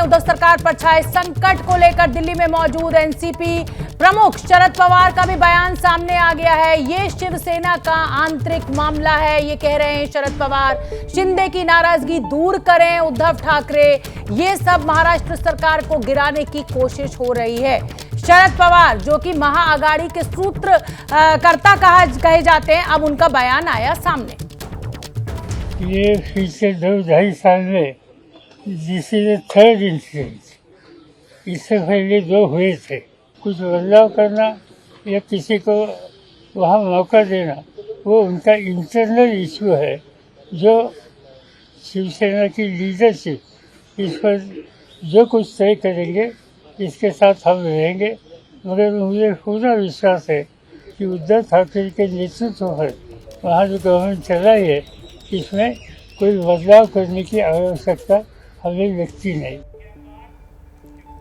उद्धव सरकार पर छाए संकट को लेकर दिल्ली में मौजूद एनसीपी प्रमुख शरद पवार का भी बयान सामने आ गया है। ये शिवसेना का आंतरिक मामला है, ये कह रहे हैं शरद पवार। शिंदे की नाराजगी दूर करें उद्धव ठाकरे, ये सब महाराष्ट्र सरकार को गिराने की कोशिश हो रही है। शरद पवार जो कि महाआघाड़ी के सूत्रकर्ता कहे जाते हैं, अब उनका बयान आया सामने। ये पिछले 2-2.5 साल में दिस इज थर्ड इंसिडेंट, इससे पहले 2 हुए थे। कुछ बदलाव करना या किसी को वहाँ मौका देना, वो उनका इंटरनल इशू है, जो शिवसेना की लीडरशिप इस पर जो कुछ तय करेंगे इसके साथ हम रहेंगे। मगर मुझे पूरा विश्वास है कि उद्धव ठाकरे के नेतृत्व पर वहाँ जो गवर्नमेंट चला है, इसमें कोई बदलाव करने की आवश्यकता हमें व्यक्ति नहीं।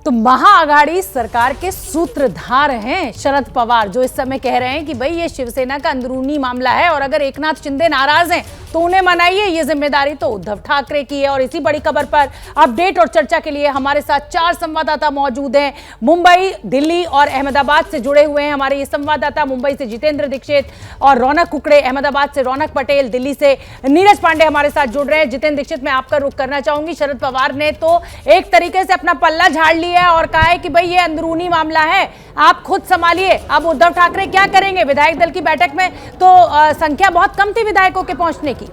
तो महाआघाड़ी सरकार के सूत्रधार हैं शरद पवार, जो इस समय कह रहे हैं कि भाई ये शिवसेना का अंदरूनी मामला है और अगर एकनाथ शिंदे नाराज हैं तो उन्हें मनाइए, ये जिम्मेदारी तो उद्धव ठाकरे की है। और इसी बड़ी खबर पर अपडेट और चर्चा के लिए हमारे साथ 4 संवाददाता मौजूद हैं। मुंबई, दिल्ली और अहमदाबाद से जुड़े हुए हैं हमारे ये संवाददाता। मुंबई से जितेंद्र दीक्षित और रौनक कुकड़े, अहमदाबाद से रौनक पटेल, दिल्ली से नीरज पांडे हमारे साथ जुड़ रहे हैं। जितेंद्र दीक्षित, मैं आपका रुख करना चाहूंगी। शरद पवार ने तो एक तरीके से अपना पल्ला झाड़ लिया और कहा है कि भाई ये अंदरूनी मामला है, आप खुद संभालिए। अब उद्धव ठाकरे क्या करेंगे? विधायक दल की बैठक में तो संख्या बहुत कम थी विधायकों के पहुंचने की।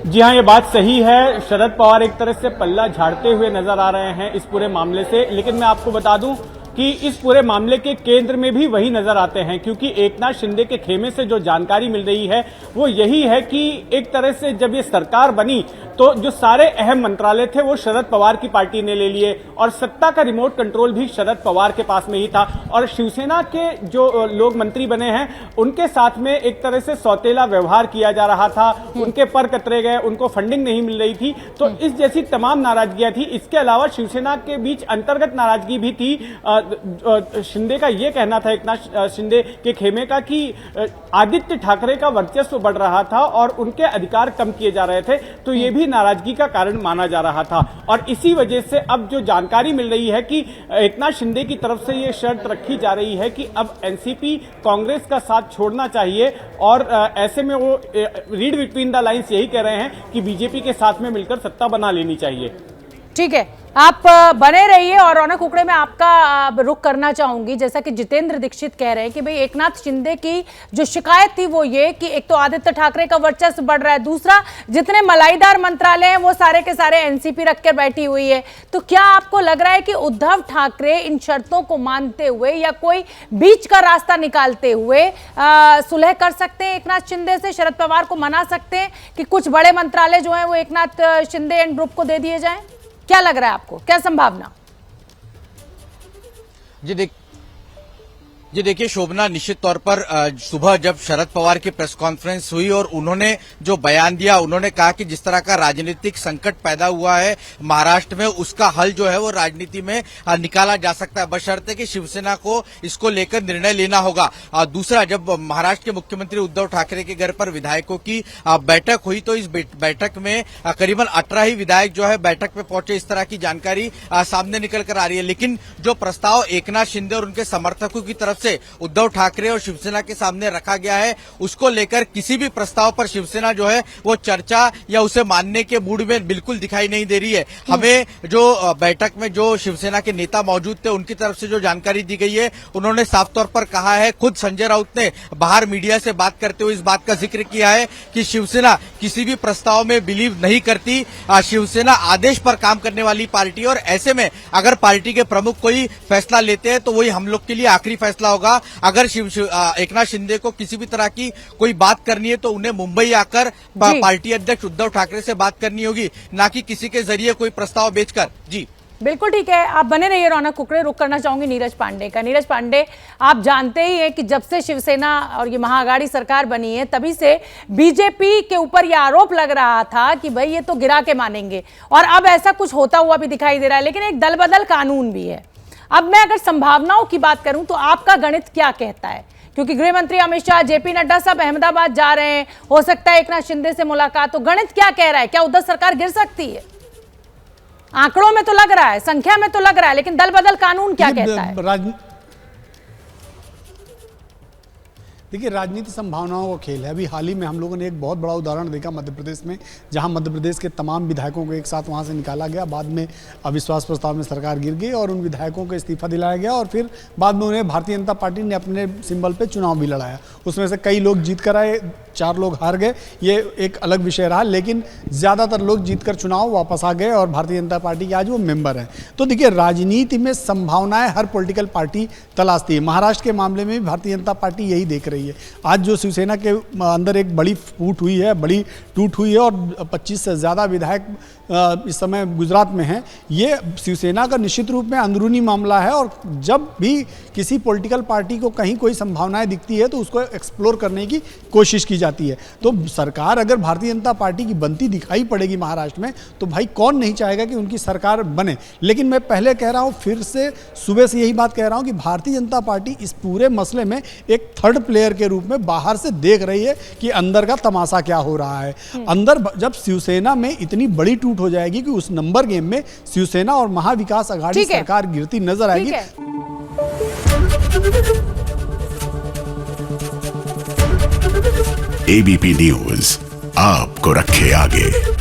जी हाँ, ये बात सही है। शरद पवार एक तरह से पल्ला झाड़ते हुए नजर आ रहे हैं इस पूरे मामले से, लेकिन मैं आपको बता दूं कि इस पूरे मामले के केंद्र में भी वही नजर आते हैं, क्योंकि एकनाथ शिंदे के खेमे से जो जानकारी मिल रही है वो यही है कि एक तरह से जब ये सरकार बनी तो जो सारे अहम मंत्रालय थे वो शरद पवार की पार्टी ने ले लिए और सत्ता का रिमोट कंट्रोल भी शरद पवार के पास में ही था। और शिवसेना के जो लोग मंत्री बने हैं उनके साथ में एक तरह से सौतेला व्यवहार किया जा रहा था, उनके पर कतरे गए, उनको फंडिंग नहीं मिल रही थी। तो इस जैसी तमाम नाराजगियां थी। इसके अलावा शिवसेना के बीच अंतर्गत नाराजगी भी थी। शिंदे का ये कहना था, एकनाथ शिंदे के खेमे का, कि आदित्य ठाकरे का वर्चस्व बढ़ रहा था और उनके अधिकार कम किए जा रहे थे, तो ये भी नाराजगी का कारण माना जा रहा था। और इसी वजह से अब जो जानकारी मिल रही है कि एकनाथ शिंदे की तरफ से ये शर्त रखी जा रही है कि अब एनसीपी कांग्रेस का साथ छोड़ना चाहिए और ऐसे में वो रीड बिटवीन द लाइंस यही कह रहे हैं कि बीजेपी के साथ में मिलकर सत्ता बना लेनी चाहिए। ठीक है, आप बने रहिए। और रौनक कुकड़े में आपका रुख करना चाहूंगी। जैसा कि जितेंद्र दीक्षित कह रहे हैं कि भाई एकनाथ शिंदे की जो शिकायत थी वो ये कि एक तो आदित्य ठाकरे का वर्चस्व बढ़ रहा है, दूसरा जितने मलाईदार मंत्रालय हैं वो सारे के सारे एनसीपी रखकर बैठी हुई है। तो क्या आपको लग रहा है कि उद्धव ठाकरे इन शर्तों को मानते हुए या कोई बीच का रास्ता निकालते हुए सुलह कर सकते हैं एकनाथ शिंदे से? शरद पवार को मना सकते हैं कि कुछ बड़े मंत्रालय जो है वो एकनाथ शिंदे एंड ग्रुप को दे दिए जाएं? क्या लग रहा है आपको, क्या संभावना? जी देखिए शोभना, निश्चित तौर पर सुबह जब शरद पवार की प्रेस कॉन्फ्रेंस हुई और उन्होंने जो बयान दिया, उन्होंने कहा कि जिस तरह का राजनीतिक संकट पैदा हुआ है महाराष्ट्र में, उसका हल जो है वो राजनीति में निकाला जा सकता है, बशर्ते कि शिवसेना को इसको लेकर निर्णय लेना होगा। दूसरा, जब महाराष्ट्र के मुख्यमंत्री उद्धव ठाकरे के घर पर विधायकों की बैठक हुई तो इस बैठक में करीबन 18 ही विधायक जो है बैठक में पहुंचे, इस तरह की जानकारी सामने निकल कर आ रही है। लेकिन जो प्रस्ताव एकनाथ शिंदे और उनके समर्थकों की तरफ से उद्धव ठाकरे और शिवसेना के सामने रखा गया है, उसको लेकर किसी भी प्रस्ताव पर शिवसेना जो है वो चर्चा या उसे मानने के मूड में बिल्कुल दिखाई नहीं दे रही है। हमें जो बैठक में जो शिवसेना के नेता मौजूद थे उनकी तरफ से जो जानकारी दी गई है, उन्होंने साफ तौर पर कहा है, खुद संजय राउत ने बाहर मीडिया से बात करते हुए इस बात का जिक्र किया है कि शिवसेना किसी भी प्रस्ताव में बिलीव नहीं करती। शिवसेना आदेश पर काम करने वाली पार्टी और ऐसे में अगर पार्टी के प्रमुख कोई फैसला लेते हैं तो वही हम लोग के लिए आखिरी फैसला होगा। अगर एकनाथ शिंदे को किसी भी तरह की कोई बात करनी है तो उन्हें मुंबई आकर पार्टी अध्यक्ष उद्धव ठाकरे से बात करनी होगी, ना कि किसी के जरिए कोई प्रस्ताव बेचकर। जी बिल्कुल ठीक है, आप बने रहिए रौनक कुकड़े। रुक करना चाहूंगी नीरज पांडे का। नीरज पांडे, आप जानते ही हैं कि जब से शिवसेना और ये महाआघाड़ी सरकार बनी है तभी से बीजेपी के ऊपर ये आरोप लग रहा था कि भाई ये तो गिरा के मानेंगे, और अब ऐसा कुछ होता हुआ भी दिखाई दे रहा है। लेकिन एक दल बदल कानून भी है। अब मैं अगर संभावनाओं की बात करूं तो आपका गणित क्या कहता है क्योंकि गृह मंत्री अमित शाह, जेपी नड्डा सब अहमदाबाद जा रहे हैं, हो सकता है एकनाथ शिंदे से मुलाकात। तो गणित क्या कह रहा है? क्या उद्धव सरकार गिर सकती है? आंकड़ों में तो लग रहा है, संख्या में तो लग रहा है, लेकिन दल बदल कानून क्या कहता है? देखिए, राजनीति संभावनाओं का खेल है। अभी हाल ही में हम लोगों ने एक बहुत बड़ा उदाहरण देखा मध्य प्रदेश में, जहां मध्य प्रदेश के तमाम विधायकों को एक साथ वहां से निकाला गया, बाद में अविश्वास प्रस्ताव में सरकार गिर गई और उन विधायकों को इस्तीफा दिलाया गया और फिर बाद में उन्हें भारतीय जनता पार्टी ने अपने सिंबल पे चुनाव भी लड़ाया। उसमें से कई लोग जीत कर आए, 4 लोग हार गए, ये एक अलग विषय रहा, लेकिन ज़्यादातर लोग जीतकर चुनाव वापस आ गए और भारतीय जनता पार्टी के आज वो मेंबर हैं। तो देखिए, राजनीति में संभावनाएं हर पॉलिटिकल पार्टी तलाशती है। महाराष्ट्र के मामले में भी भारतीय जनता पार्टी यही देख रही है। आज जो शिवसेना के अंदर एक बड़ी टूट हुई है और 25 से ज़्यादा विधायक इस समय गुजरात में हैं, ये शिवसेना का निश्चित रूप में अंदरूनी मामला है और जब भी किसी पॉलिटिकल पार्टी को कहीं कोई संभावनाएं दिखती है तो उसको एक्सप्लोर करने की कोशिश की जाती है। तो सरकार अगर भारतीय जनता पार्टी की बनती दिखाई पड़ेगी महाराष्ट्र में, तो भाई कौन नहीं चाहेगा कि उनकी सरकार बने। लेकिन मैं पहले कह रहा हूँ, फिर से सुबह से यही बात कह रहा हूँ कि भारतीय जनता पार्टी इस पूरे मसले में एक थर्ड प्लेयर के रूप में बाहर से देख रही है कि अंदर का तमाशा क्या हो रहा है। अंदर जब शिवसेना में इतनी बड़ी टूट हो जाएगी कि उस नंबर गेम में शिवसेना और महाविकास आघाड़ी सरकार गिरती नजर आएगी। एबीपी न्यूज आपको रखे आगे।